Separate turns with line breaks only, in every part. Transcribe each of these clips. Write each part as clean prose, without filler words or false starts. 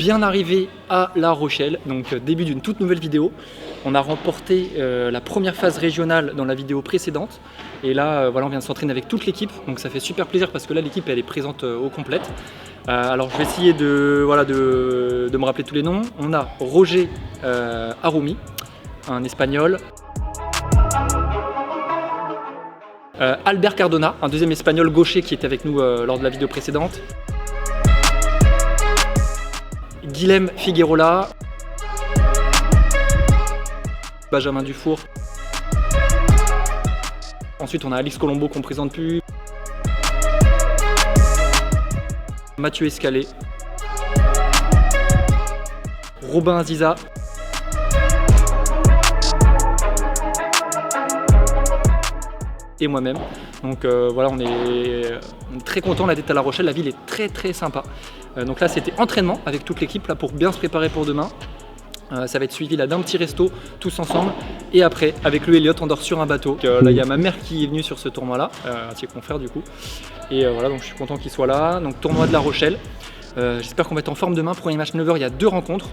bien arrivé à La Rochelle, donc début d'une toute nouvelle vidéo. On a remporté la première phase régionale dans la vidéo précédente. Et là, voilà, on vient de s'entraîner avec toute l'équipe, donc ça fait super plaisir parce que là, l'équipe elle est présente au complète. Alors je vais essayer de me rappeler tous les noms. On a Roger Arumi, un espagnol. Albert Cardona, un deuxième espagnol gaucher qui était avec nous lors de la vidéo précédente. Guilhem Figuerola. Benjamin Dufour. Ensuite on a Alix Colombo qu'on ne présente plus. Mathieu Escalé. Robin Aziza. Et moi-même. Donc voilà, on est très content d'être à La Rochelle, la ville est très sympa. Donc là c'était entraînement avec toute l'équipe là pour bien se préparer pour demain. Ça va être suivi là d'un petit resto tous ensemble et après avec le Elliott on dort sur un bateau. Là il y a ma mère qui est venue sur ce tournoi là, un petit confrère du coup. Et voilà, donc je suis content qu'il soit là. Donc tournoi de La Rochelle. J'espère qu'on va être en forme demain. Premier match 9h, il y a 2 rencontres.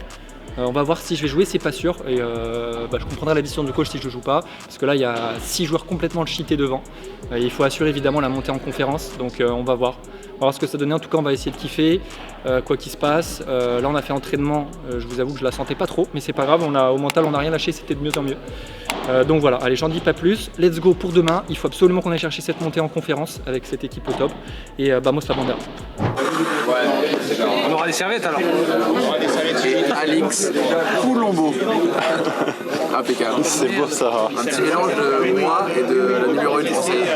On va voir si je vais jouer, c'est pas sûr. Et je comprendrai la décision du coach si je joue pas. Parce que là, il y a 6 joueurs complètement cheatés devant. Il faut assurer évidemment la montée en conférence. Donc on va voir. On va voir ce que ça donne. En tout cas, on va essayer de kiffer, quoi qu'il se passe. Là, on a fait entraînement. Je vous avoue que je la sentais pas trop. Mais c'est pas grave, au mental, on n'a rien lâché. C'était de mieux en mieux. Donc voilà, allez, j'en dis pas plus. Let's go pour demain. Il faut absolument qu'on aille chercher cette montée en conférence avec cette équipe au top. Et Vamos la bandera.
On aura des serviettes alors.
Et Alix Colombo. Impeccable.
C'est beau ça.
Un petit mélange de moi et de la numéro 1 française.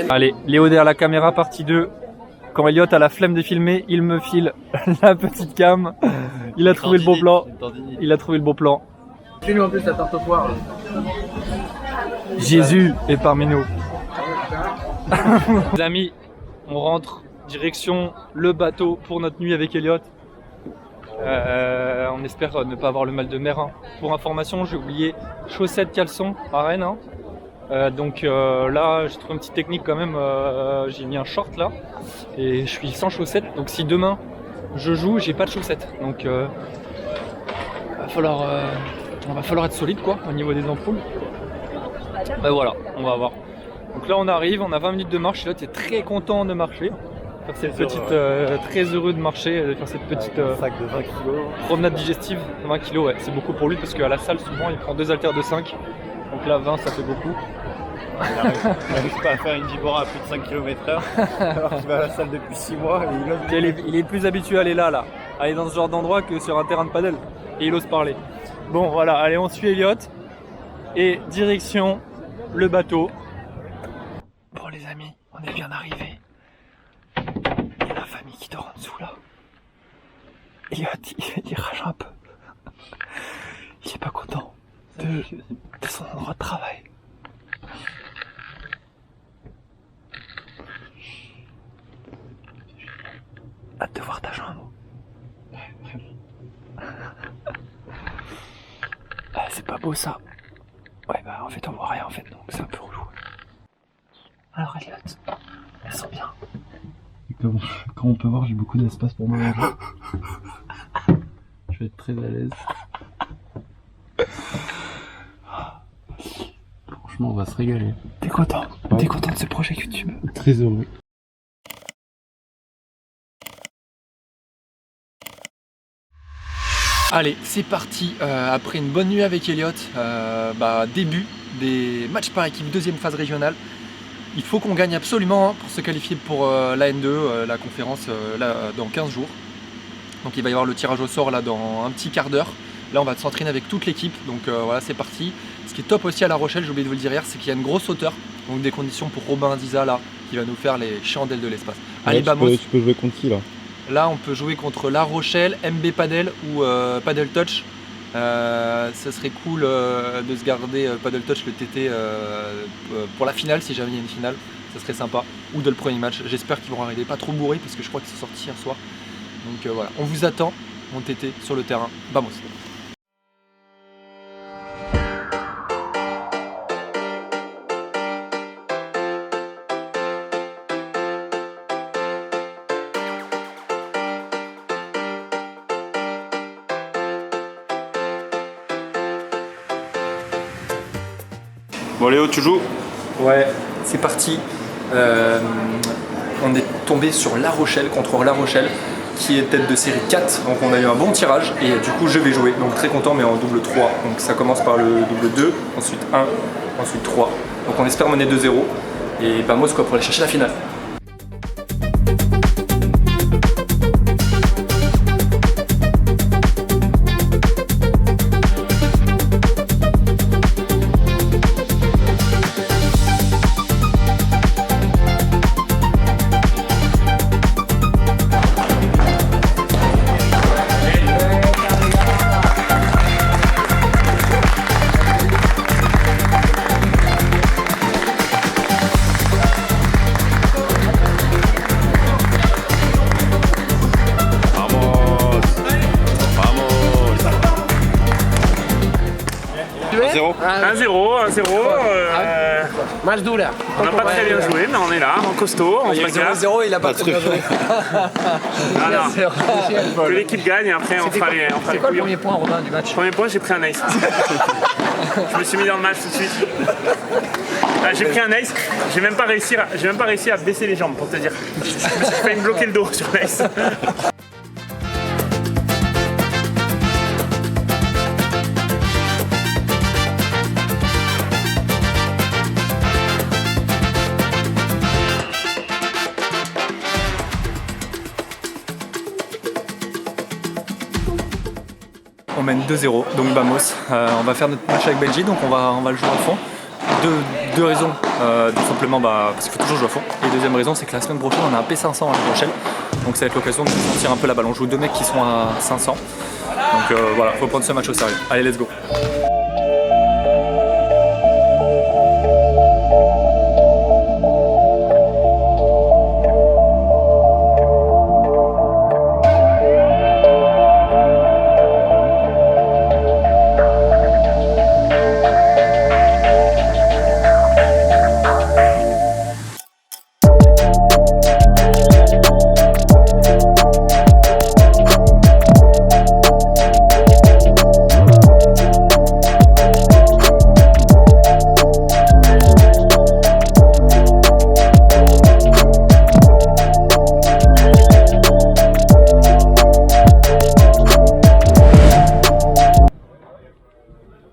Allez, Léo derrière la caméra, partie 2. Quand Elliott a la flemme de filmer, il me file la petite cam. Il a trouvé le bon plan. Il a trouvé le bon plan.
Fais-nous en plus la tarte aux poires.
Jésus est parmi nous. Les amis, on rentre direction le bateau pour notre nuit avec Elliott. On espère ne pas avoir le mal de mer. Hein. Pour information, j'ai oublié chaussettes, caleçons à Rennes. Hein. Donc là, j'ai trouvé une petite technique quand même. J'ai mis un short là et je suis sans chaussettes. Donc si demain je joue, j'ai pas de chaussettes. Donc va falloir être solide quoi au niveau des ampoules. Voilà, on va voir. Donc là on arrive, on a 20 minutes de marche. Là, tu es très content de marcher. Faire cette petite, très heureux de marcher, de faire cette petite
sac de 20 kilos.
Promenade digestive. 20 kilos, ouais, c'est beaucoup pour lui parce qu'à la salle souvent il prend 2 haltères de 5. Donc là 20 ça fait beaucoup.
Il n'arrive pas à faire une Gibora à plus de 5 km/h alors qu'il va à la salle depuis 6 mois et
il est plus habitué à aller là, aller dans ce genre d'endroit que sur un terrain de paddle et il ose parler. Bon voilà, allez on suit Elliott et direction le bateau. Bon les amis, on est bien arrivés. Il y a la famille qui dort en dessous là. Elliott il rage un peu. Il est pas content de son endroit de travail. Hâte de voir ta jambe. C'est pas beau ça. Ouais bah en fait on voit rien en fait donc c'est un peu relou. Alors Elliott, elle sent bien.
Quand on peut voir, j'ai beaucoup d'espace pour me manger. Je vais être très à l'aise. Franchement, on va se régaler.
T'es content?
Ouais.
T'es content de ce projet YouTube?
Très heureux.
Allez, c'est parti. Après une bonne nuit avec Elliott, début des matchs par équipe, deuxième phase régionale. Il faut qu'on gagne absolument pour se qualifier pour la N2, la conférence là, dans 15 jours. Donc il va y avoir le tirage au sort là dans un petit quart d'heure. Là on va s'entraîner avec toute l'équipe, donc voilà c'est parti. Ce qui est top aussi à La Rochelle, j'ai oublié de vous le dire hier, c'est qu'il y a une grosse hauteur. Donc des conditions pour Robin Aziza là, qui va nous faire les chandelles de l'espace. Allez vamos.
Tu peux jouer contre qui là?
Là on peut jouer contre La Rochelle, MB Padel ou Paddle Touch. Ça serait cool de se garder Paddle Touch le TT pour la finale si jamais il y a une finale, ça serait sympa, ou de le premier match. J'espère qu'ils vont arriver pas trop bourrés parce que je crois qu'ils sont sortis hier soir. Donc voilà, on vous attend mon TT sur le terrain. Vamos.
Bon Léo, tu joues?
Ouais, c'est parti. On est tombé sur La Rochelle, contre La Rochelle, qui est tête de série 4. Donc on a eu un bon tirage et du coup je vais jouer. Donc très content, mais en double 3. Donc ça commence par le double 2, ensuite 1, ensuite 3. Donc on espère mener 2-0. Et Bamos quoi pour aller chercher la finale.
Ah, 1-0.
Match d'ouvert.
On n'a pas très bien joué, mais on est là, en costaud, on se regarde.
0, il a pas très bien joué.
Que l'équipe gagne et après on fera les
C'est quoi le premier point, Robin, du match?
Premier point, j'ai pris un ace. Je me suis mis dans le match tout de suite. Ah, j'ai pris un ace, j'ai même pas réussi à baisser les jambes pour te dire. Je me suis failli me bloquer le dos sur l'ace.
On mène 2-0, donc Bamos. On va faire notre match avec Benji, donc on va le jouer à fond. Deux raisons, tout simplement parce qu'il faut toujours jouer à fond. Et deuxième raison, c'est que la semaine prochaine, on a un P500 à La Rochelle. Donc ça va être l'occasion de sentir un peu la balle. On joue 2 mecs qui sont à 500. Donc voilà, faut prendre ce match au sérieux. Allez, let's go.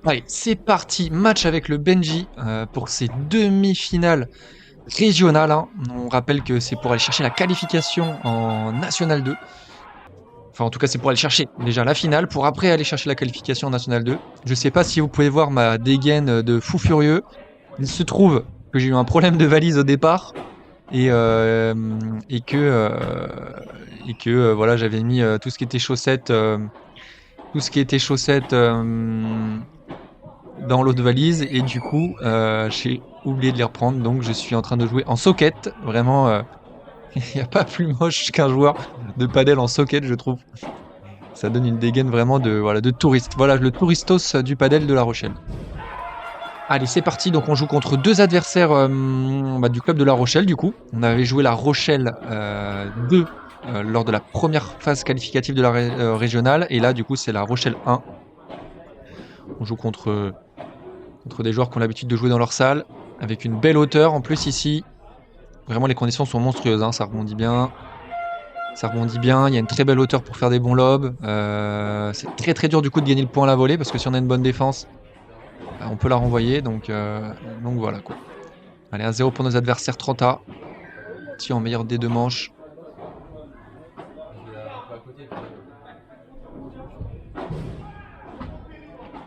Allez, c'est parti, match avec le Benji pour ces demi-finales régionales. Hein. On rappelle que c'est pour aller chercher la qualification en National 2. Enfin, en tout cas, c'est pour aller chercher déjà la finale, pour après aller chercher la qualification en National 2. Je sais pas si vous pouvez voir ma dégaine de fou furieux. Il se trouve que j'ai eu un problème de valise au départ et que voilà, j'avais mis tout ce qui était chaussettes, dans l'autre valise et du coup j'ai oublié de les reprendre, donc je suis en train de jouer en socket. Vraiment, il n'y a pas plus moche qu'un joueur de padel en socket, je trouve. Ça donne une dégaine vraiment de touriste. Voilà, le touristos du padel de La Rochelle. Allez, c'est parti. Donc on joue contre deux adversaires du club de La Rochelle du coup. On avait joué La Rochelle 2 lors de la première phase qualificative de la régionale et là du coup c'est La Rochelle 1. On joue contre des joueurs qui ont l'habitude de jouer dans leur salle, avec une belle hauteur en plus ici. Vraiment les conditions sont monstrueuses, hein. Ça rebondit bien, il y a une très belle hauteur pour faire des bons lobes. C'est très très dur du coup de gagner le point à la volée, parce que si on a une bonne défense, on peut la renvoyer, donc voilà quoi. Allez, 1-0 pour nos adversaires, 30A. Tir en meilleur des deux manches.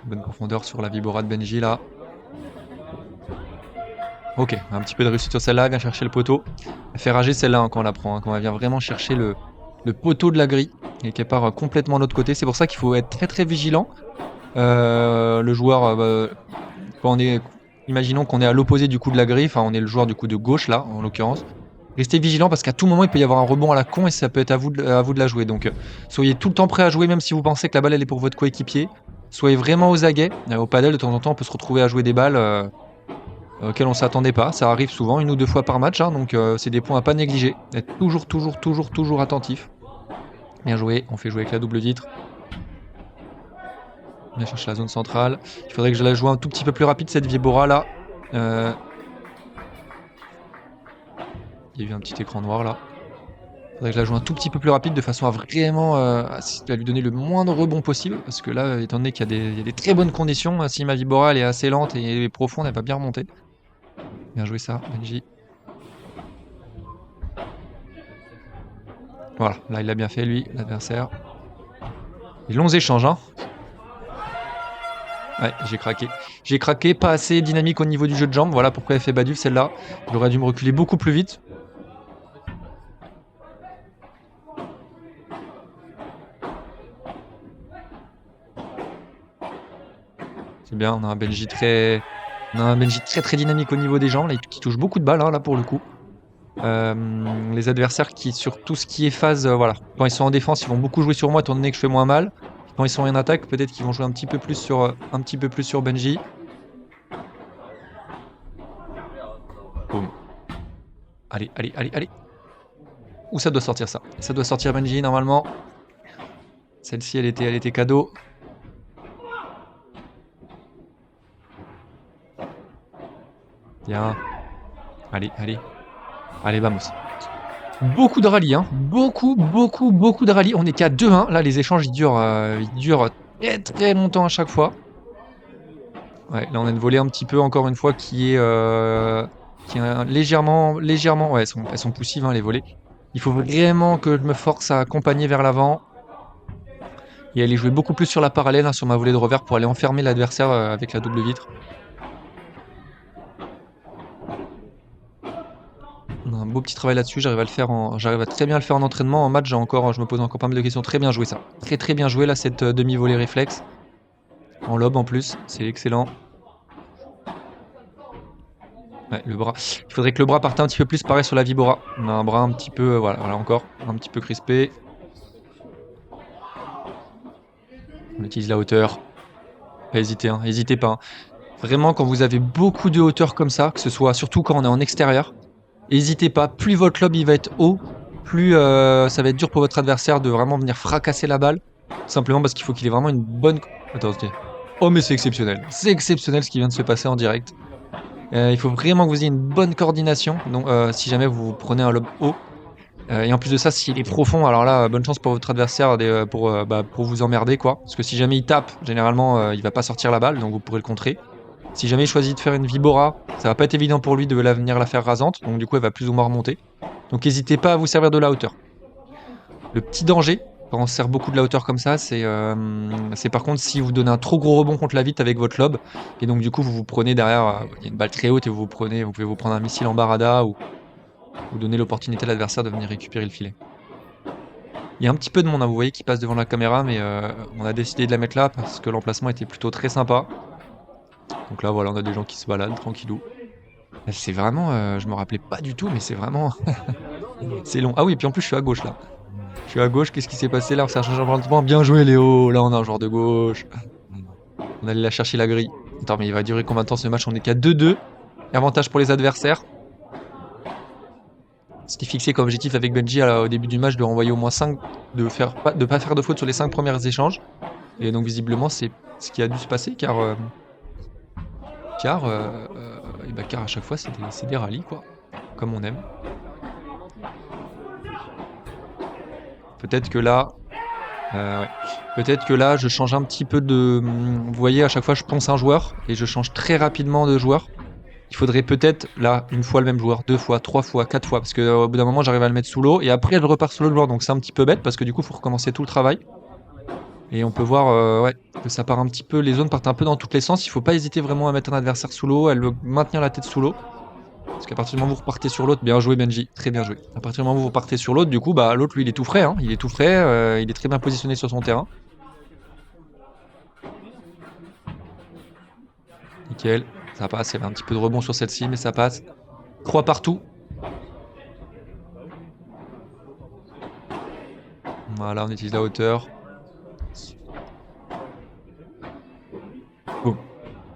Bonne profondeur sur la vibora de Benji là. Ok, un petit peu de réussite sur celle-là, vient chercher le poteau. Elle fait rager celle-là hein, quand on la prend, hein, quand elle vient vraiment chercher le poteau de la grille et qu'elle part complètement de l'autre côté. C'est pour ça qu'il faut être très très vigilant. Le joueur, imaginons qu'on est à l'opposé du coup de la grille, enfin on est le joueur du coup de gauche là en l'occurrence. Restez vigilant parce qu'à tout moment il peut y avoir un rebond à la con et ça peut être à vous de la jouer. Donc soyez tout le temps prêt à jouer même si vous pensez que la balle elle est pour votre coéquipier. Soyez vraiment aux aguets. Au padel, de temps en temps, on peut se retrouver à jouer des balles auxquelles on ne s'attendait pas. Ça arrive souvent, 1 ou 2 fois par match. Hein, donc, c'est des points à pas négliger. Être toujours attentif. Bien joué. On fait jouer avec la double vitre. On vient chercher la zone centrale. Il faudrait que je la joue un tout petit peu plus rapide, cette vibora là. Il y a eu un petit écran noir là. Faudrait que je la joue un tout petit peu plus rapide de façon à vraiment à lui donner le moins de rebond possible. Parce que là, étant donné qu'il y a des très bonnes conditions, si ma Vibora elle est assez lente et profonde, elle va bien remonter. Bien joué ça, Benji. Voilà, là il l'a bien fait lui, l'adversaire. Les longs échanges, hein. Ouais, j'ai craqué. J'ai craqué, pas assez dynamique au niveau du jeu de jambes. Voilà pourquoi elle fait Baduf celle-là. J'aurais dû me reculer beaucoup plus vite. C'est bien, on a un Benji très très dynamique au niveau des jambes, là, qui touche beaucoup de balles hein, là pour le coup. Les adversaires qui sur tout ce qui est phase, voilà, quand ils sont en défense, ils vont beaucoup jouer sur moi étant donné que je fais moins mal. Quand ils sont en attaque, peut-être qu'ils vont jouer un petit peu plus sur Benji. Boum. Allez. Où ça doit sortir ça? Ça doit sortir Benji normalement. Celle-ci elle était cadeau. Bien. Allez, vamos. Beaucoup de rallyes, hein. Beaucoup de rallyes. On est qu'à 2-1. Là, les échanges, ils durent très très longtemps à chaque fois. Ouais, là, on a une volée un petit peu, encore une fois, qui est légèrement... Ouais, elles sont poussives, hein, les volées. Il faut vraiment que je me force à accompagner vers l'avant. Et aller jouer beaucoup plus sur la parallèle, hein, sur ma volée de revers, pour aller enfermer l'adversaire avec la double vitre. On a un beau petit travail là-dessus, j'arrive à très bien le faire en entraînement. En match, je me pose encore pas mal de questions. Très bien joué ça. Très bien joué là, cette demi-volée réflexe. En lob en plus, c'est excellent. Ouais, le bras. Il faudrait que le bras parte un petit peu plus pareil sur la Vibora. On a un bras un petit peu, voilà encore, un petit peu crispé. On utilise la hauteur. Pas hésiter, hein, n'hésitez pas. Hein. Vraiment, quand vous avez beaucoup de hauteur comme ça, que ce soit surtout quand on est en extérieur, n'hésitez pas, plus votre lob il va être haut, plus ça va être dur pour votre adversaire de vraiment venir fracasser la balle. Simplement parce qu'il faut qu'il ait vraiment une bonne... Attendez. Oh mais c'est exceptionnel. C'est exceptionnel ce qui vient de se passer en direct. Il faut vraiment que vous ayez une bonne coordination. Donc si jamais vous prenez un lob haut. Et en plus de ça, s'il est profond, alors là, bonne chance pour votre adversaire pour vous emmerder quoi. Parce que si jamais il tape, généralement il va pas sortir la balle, donc vous pourrez le contrer. Si jamais il choisit de faire une Vibora, ça va pas être évident pour lui de venir la faire rasante, donc du coup elle va plus ou moins remonter. Donc n'hésitez pas à vous servir de la hauteur. Le petit danger, quand on se sert beaucoup de la hauteur comme ça, c'est par contre si vous donnez un trop gros rebond contre la vitre avec votre lob, et donc du coup vous prenez derrière, il y a une balle très haute et vous pouvez vous prendre un missile en barada ou donner l'opportunité à l'adversaire de venir récupérer le filet. Il y a un petit peu de monde, hein, vous voyez, qui passe devant la caméra, mais on a décidé de la mettre là parce que l'emplacement était plutôt très sympa. Donc là, voilà, on a des gens qui se baladent tranquillou. C'est vraiment, je me rappelais pas du tout, mais c'est vraiment, c'est long. Ah oui, et puis en plus, je suis à gauche là. Je suis à gauche. Qu'est-ce qui s'est passé là? Ça a changé un bien joué, Léo. Là, on a un joueur de gauche. On allait la chercher la grille. Attends, mais il va durer combien de temps ce match? On est qu'à 2-2. Avantage pour les adversaires. C'était fixé comme objectif avec Benji au début du match de renvoyer au moins 5, de pas faire de faute sur les 5 premiers échanges. Et donc visiblement, c'est ce qui a dû se passer car à chaque fois c'est des rallyes quoi, comme on aime. Peut-être que là, je change un petit peu de. Vous voyez, à chaque fois je ponce un joueur et je change très rapidement de joueur. Il faudrait peut-être là une fois le même joueur, 2 fois, 3 fois, 4 fois, parce qu'au bout d'un moment j'arrive à le mettre sous l'eau et après je repars sous l'autre joueur, donc c'est un petit peu bête parce que du coup il faut recommencer tout le travail. Et on peut voir que ça part un petit peu, les zones partent un peu dans tous les sens. Il faut pas hésiter vraiment à mettre un adversaire sous l'eau, à le maintenir la tête sous l'eau. Parce qu'à partir du moment où vous repartez sur l'autre, bien joué Benji, très bien joué. À partir du moment où vous repartez sur l'autre, du coup, l'autre lui il est tout frais, hein. Il est tout frais, il est très bien positionné sur son terrain. Nickel, ça passe, il y avait un petit peu de rebond sur celle-ci, mais ça passe. 3 partout. Voilà, on utilise la hauteur.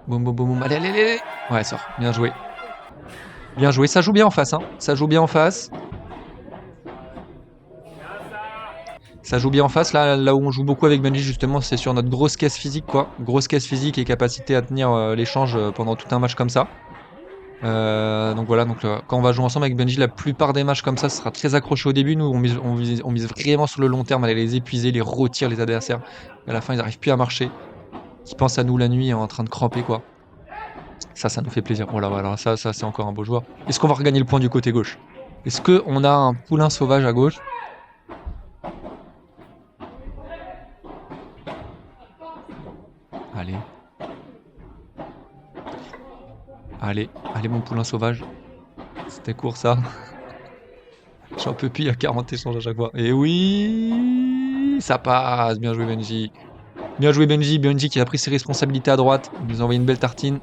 Boum. Allez. Ouais, sort. Bien joué. Bien joué. Ça joue bien en face, hein. Ça joue bien en face. Là où on joue beaucoup avec Benji, justement, c'est sur notre grosse caisse physique, quoi. Grosse caisse physique et capacité à tenir l'échange pendant tout un match comme ça. Donc voilà, quand on va jouer ensemble avec Benji, la plupart des matchs comme ça, ce sera très accroché au début. Nous, on mise vraiment sur le long terme, aller les épuiser, les rôtir les adversaires. Et à la fin, ils n'arrivent plus à marcher. Ils pensent à nous la nuit en train de cramper, quoi. Ça nous fait plaisir. Voilà, ça c'est encore un beau joueur. Est-ce qu'on va regagner le point du côté gauche? Est-ce qu'on a un poulain sauvage à gauche? Allez, mon poulain sauvage. C'était court ça. J'en peux plus, il y a 40 échanges à chaque fois. Et oui, ça passe. Bien joué Benji. Benji qui a pris ses responsabilités à droite. Il nous a envoyé une belle tartine.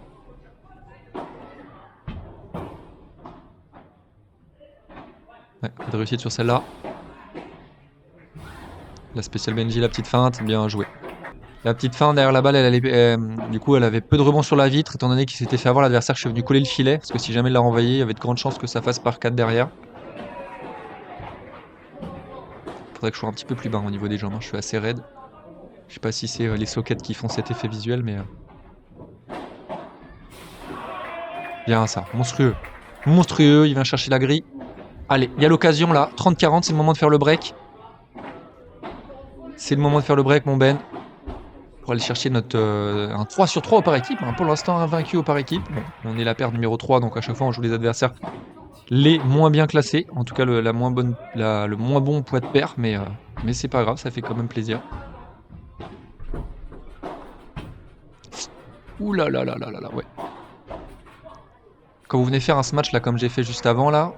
Ouais, pas de réussite sur celle-là. La spéciale Benji, la petite feinte, bien joué. La petite feinte derrière la balle, du coup, elle avait peu de rebond sur la vitre, étant donné qu'il s'était fait avoir l'adversaire. Je suis venu coller le filet, parce que si jamais il l'a renvoyé, il y avait de grandes chances que ça fasse par 4 derrière. Faudrait que je sois un petit peu plus bas au niveau des jambes, je suis assez raide. Je sais pas si c'est les sockets qui font cet effet visuel, mais... Bien ça, monstrueux. Monstrueux, il vient chercher la grille. Allez, il y a l'occasion là, 30-40, c'est le moment de faire le break. C'est le moment de faire le break, mon Ben. Pour aller chercher notre un 3 sur 3 au par équipe. Pour l'instant, invaincu au par équipe. Bon, on est la paire numéro 3, donc à chaque fois, on joue les adversaires les moins bien classés. En tout cas, le moins bon poids de paire, mais c'est pas grave, ça fait quand même plaisir. Ouh là là là là là là, ouais. Quand vous venez faire un match là comme j'ai fait juste avant là,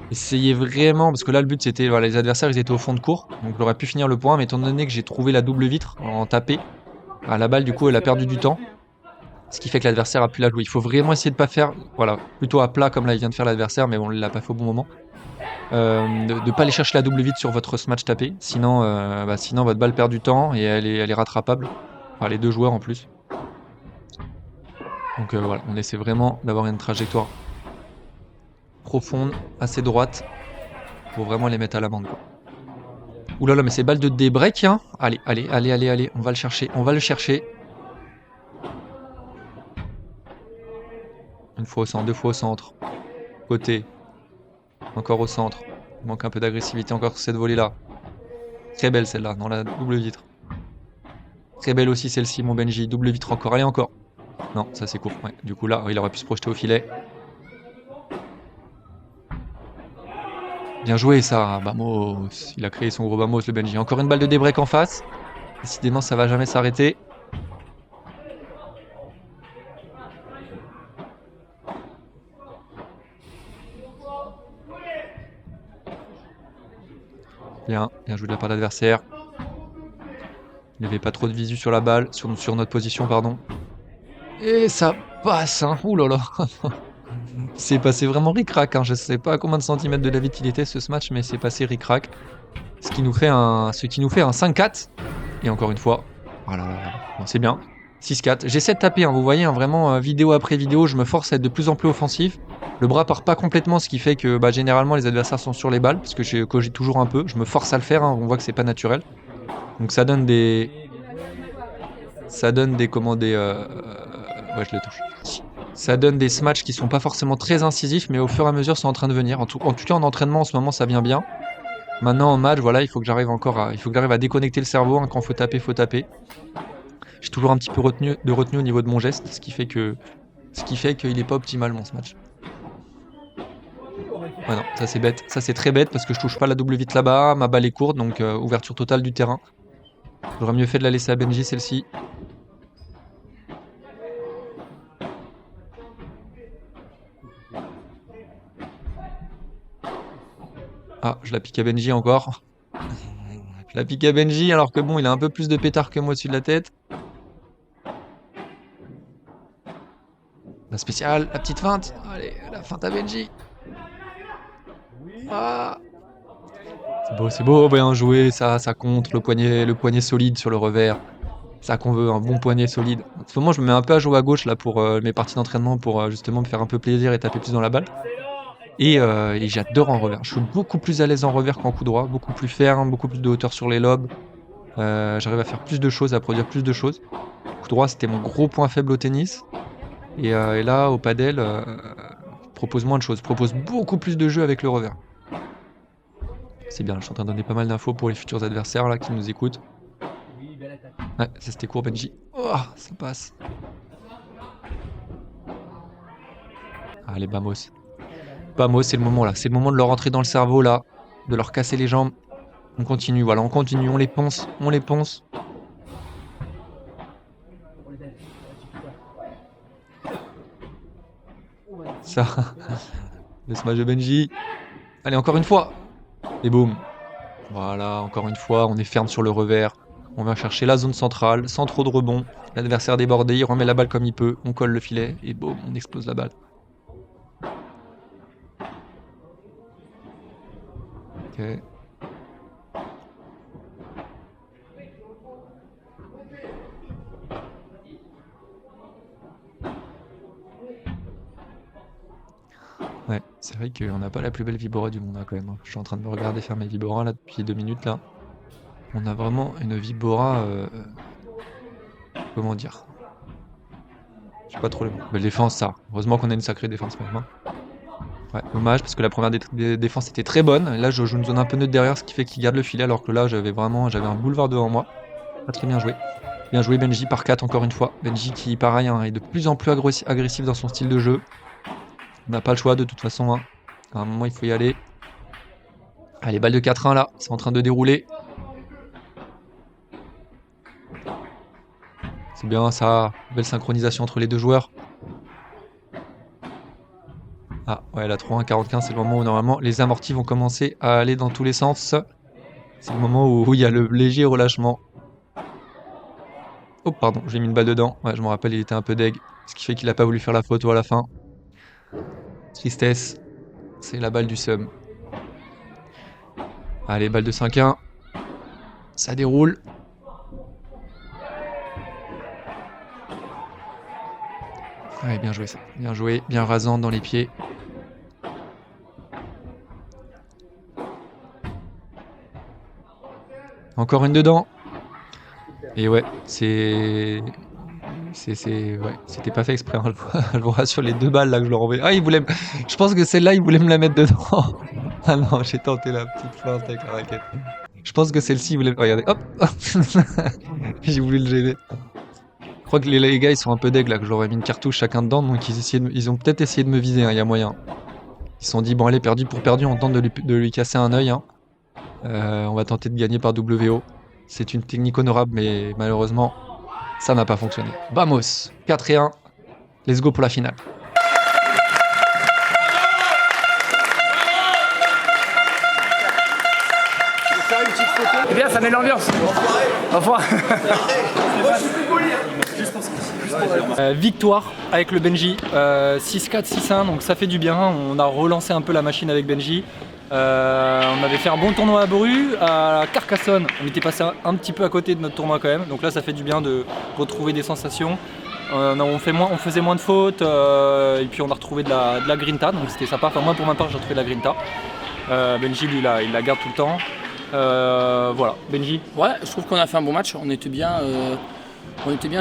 essayez vraiment, parce que là le but c'était, voilà, les adversaires ils étaient au fond de cours, donc j'aurais pu finir le point, mais étant donné que j'ai trouvé la double vitre en tapé, à la balle du coup elle a perdu du temps, ce qui fait que l'adversaire a pu la jouer. Il faut vraiment essayer de pas faire, voilà, plutôt à plat comme là il vient de faire l'adversaire, mais bon il l'a pas fait au bon moment, de pas aller chercher la double vitre sur votre smash tapé, sinon votre balle perd du temps et elle est rattrapable, enfin les deux joueurs en plus. Donc voilà, on essaie vraiment d'avoir une trajectoire profonde, assez droite, pour vraiment les mettre à l'amende. Ouh là là, mais c'est balle de débreak, hein. Allez, on va le chercher. Une fois au centre, deux fois au centre. Côté. Encore au centre. Il manque un peu d'agressivité encore sur cette volée-là. Très belle celle-là, dans la double vitre. Très belle aussi celle-ci, mon Benji. Double vitre encore, allez encore. Non, ça c'est court. Ouais. Du coup là, il aurait pu se projeter au filet. Bien joué ça, Bamos. Il a créé son gros Bamos le Benji. Encore une balle de débreak en face. Décidément, ça va jamais s'arrêter. Bien joué de la part de l'adversaire. Il n'y avait pas trop de visu sur la balle, sur notre position, pardon. Et ça passe, hein. Ouh là là. C'est passé vraiment ric-rac, hein. Je sais pas à combien de centimètres de la vitre il était ce match, mais c'est passé ric-rac. Ce qui nous fait un 5-4. Et encore une fois, voilà, bon, c'est bien. 6-4. J'essaie de taper, hein, vous voyez, hein, vraiment vidéo après vidéo, je me force à être de plus en plus offensif. Le bras part pas complètement, ce qui fait que généralement les adversaires sont sur les balles, parce que je cogite toujours un peu. Je me force à le faire, hein, on voit que c'est pas naturel. Donc ça donne des... Ouais, je le touche. Ça donne des smatchs qui sont pas forcément très incisifs, mais au fur et à mesure, c'est en train de venir. En tout cas, en entraînement, en ce moment, ça vient bien. Maintenant, en match, voilà, il faut que j'arrive à déconnecter le cerveau. Hein, quand faut taper. J'ai toujours un petit peu de retenue au niveau de mon geste, ce qui fait qu'il est pas optimal, mon match. Ouais, non, ça c'est bête. Ça c'est très bête parce que je touche pas la double vitre là-bas. Ma balle est courte, donc ouverture totale du terrain. J'aurais mieux fait de la laisser à Benji, celle-ci. Ah, je la pique à Benji encore. Je la pique à Benji alors que bon, il a un peu plus de pétard que moi au-dessus de la tête. La spéciale, la petite feinte. Allez, la feinte à Benji. Ah. C'est beau, bien joué, ça compte. Le poignet solide sur le revers. Ça qu'on veut, un bon poignet solide. En ce moment, je me mets un peu à jouer à gauche là pour mes parties d'entraînement pour justement me faire un peu plaisir et taper plus dans la balle. Et j'adore en revers. Je suis beaucoup plus à l'aise en revers qu'en coup droit, beaucoup plus ferme, beaucoup plus de hauteur sur les lobes. J'arrive à faire plus de choses, à produire plus de choses. Coup droit, c'était mon gros point faible au tennis. Et là, au padel, propose moins de choses, propose beaucoup plus de jeux avec le revers. C'est bien, je suis en train de donner pas mal d'infos pour les futurs adversaires là qui nous écoutent. Ouais, ça c'était court Benji. Oh, ça passe. Allez, Bamos. Bamos, c'est le moment là. C'est le moment de leur rentrer dans le cerveau là. De leur casser les jambes. On continue, voilà, on continue, on les ponce, on les ponce. Ça. Le smash de Benji. Allez, encore une fois. Et boum. Voilà, encore une fois, on est ferme sur le revers. On va chercher la zone centrale, sans trop de rebond. L'adversaire débordé, il remet la balle comme il peut. On colle le filet et boum, on explose la balle. Ok. Ouais, c'est vrai qu'on n'a pas la plus belle vibora du monde hein, quand même. Je suis en train de me regarder faire mes viboras là depuis 2 minutes là. On a vraiment une vibora. Comment dire? Je sais pas trop le mot. Belle défense ça. Heureusement qu'on a une sacrée défense même. Hein. Ouais, dommage parce que la première défense était très bonne. Là je joue une zone un peu neutre derrière ce qui fait qu'il garde le filet alors que là j'avais un boulevard devant moi. Pas très bien joué. Bien joué Benji par 4 encore une fois. Benji qui pareil hein, est de plus en plus agressif dans son style de jeu. On n'a pas le choix de toute façon. Hein. À un moment, il faut y aller. Allez, balle de 4-1 là. C'est en train de dérouler. C'est bien ça. Belle synchronisation entre les deux joueurs. Ah ouais, la 3-1, 45, c'est le moment où normalement les amortis vont commencer à aller dans tous les sens. C'est le moment où il y a le léger relâchement. Oh pardon, j'ai mis une balle dedans. Ouais, je me rappelle, il était un peu deg. Ce qui fait qu'il n'a pas voulu faire la photo à la fin. Tristesse, c'est la balle du sum. Allez, balle de 5-1. Ça déroule. Allez, bien joué ça. Bien joué, bien rasant dans les pieds. Encore une dedans. Et ouais, ouais, c'était pas fait exprès, hein, je vous rassure, les 2 balles là que je leur envoie. Ah, je pense que celle-là, il voulait me la mettre dedans. Ah non, j'ai tenté la petite feinte avec la raquette. Je pense que celle-ci, il voulait. Regardez, hop. J'ai voulu le gêner. Je crois que les gars, ils sont un peu deg là, que je leur ai mis une cartouche chacun dedans, donc ils ont peut-être essayé de me viser, il y a moyen. Ils se sont dit, bon allez, perdu pour perdu, on tente de lui casser un œil. Hein. On va tenter de gagner par WO. C'est une technique honorable, mais malheureusement, ça n'a pas fonctionné. Vamos, 4-1. Let's go pour la finale.
Eh bien, ça met l'ambiance. Au revoir.
Victoire avec le Benji, 6-4, 6-1, donc ça fait du bien. On a relancé un peu la machine avec Benji. On avait fait un bon tournoi à Bru, à Carcassonne, on était passé un petit peu à côté de notre tournoi quand même, donc là ça fait du bien de retrouver des sensations. On faisait moins de fautes et puis on a retrouvé de la grinta, donc c'était sympa. Enfin moi pour ma part j'ai retrouvé de la grinta. Benji lui il la garde tout le temps. Voilà, Benji.
Ouais, je trouve qu'on a fait un bon match, on était bien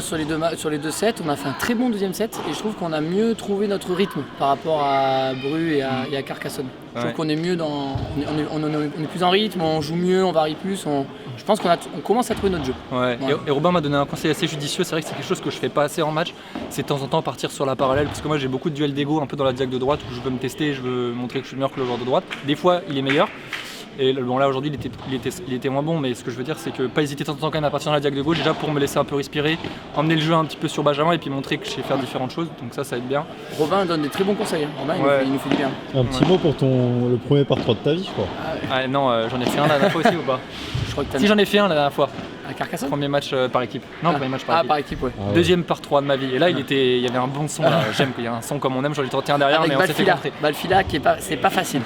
sur les deux sets, on a fait un très bon deuxième set et je trouve qu'on a mieux trouvé notre rythme par rapport à Bru et à Carcassonne. Je trouve qu'on est mieux on est plus en rythme, on joue mieux, on varie plus, je pense qu'on commence à trouver notre jeu.
Ouais. Ouais. Et Robin m'a donné un conseil assez judicieux, c'est vrai que c'est quelque chose que je fais pas assez en match, c'est de temps en temps partir sur la parallèle, parce que moi j'ai beaucoup de duels d'ego un peu dans la diac de droite où je veux me tester, je veux montrer que je suis meilleur que le joueur de droite. Des fois il est meilleur. Et bon là aujourd'hui il était moins bon, mais ce que je veux dire c'est que pas hésiter de temps en temps quand même à partir dans la diac de gauche déjà pour me laisser un peu respirer, emmener le jeu un petit peu sur Benjamin et puis montrer que je sais faire différentes choses, donc ça aide bien.
Robin donne des très bons conseils, Robin il nous fait du bien.
Un petit mot pour le premier par 3 de ta vie je crois.
Ah non, j'en ai fait un la dernière fois aussi ou pas?
Je crois que
si j'en ai fait un la dernière fois.
À Carcassonne.
Premier match par équipe. Non, premier match par équipe.
Par équipe, ouais.
Ah ouais.
Deuxième par 3 de ma vie. Et là, il y avait un bon son. Là. J'aime qu'il y ait un son comme on aime. J'en ai tenté un derrière,
avec
mais on s'est fait contrer.
Balfila, c'est pas facile.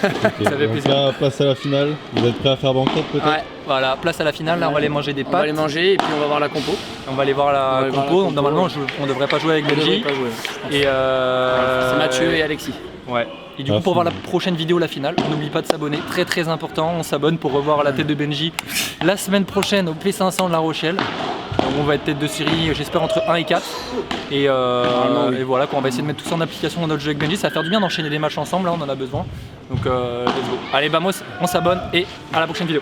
Ça fait
Donc
plaisir.
là, place à la finale. Vous êtes prêts à faire banquette peut-être?
Ouais.
Voilà, place à la finale. Là, on va aller manger des pâtes.
On va aller manger et puis on va voir la compo.
On va aller voir la compo. Normalement, on devrait pas jouer avec Benji. Et
c'est Mathieu et Alexis.
Ouais. Et du coup, pour voir la prochaine vidéo, la finale, on n'oublie pas de s'abonner. Très très important. On s'abonne pour revoir la tête de Benji la semaine prochaine au P500 de La Rochelle. On va être tête de série, j'espère entre 1 et 4. Et voilà, on va essayer de mettre tout ça en application dans notre jeu avec Benji. Ça va faire du bien d'enchaîner des matchs ensemble, là on en a besoin. Donc let's go. Allez, Bamos, on s'abonne et à la prochaine vidéo.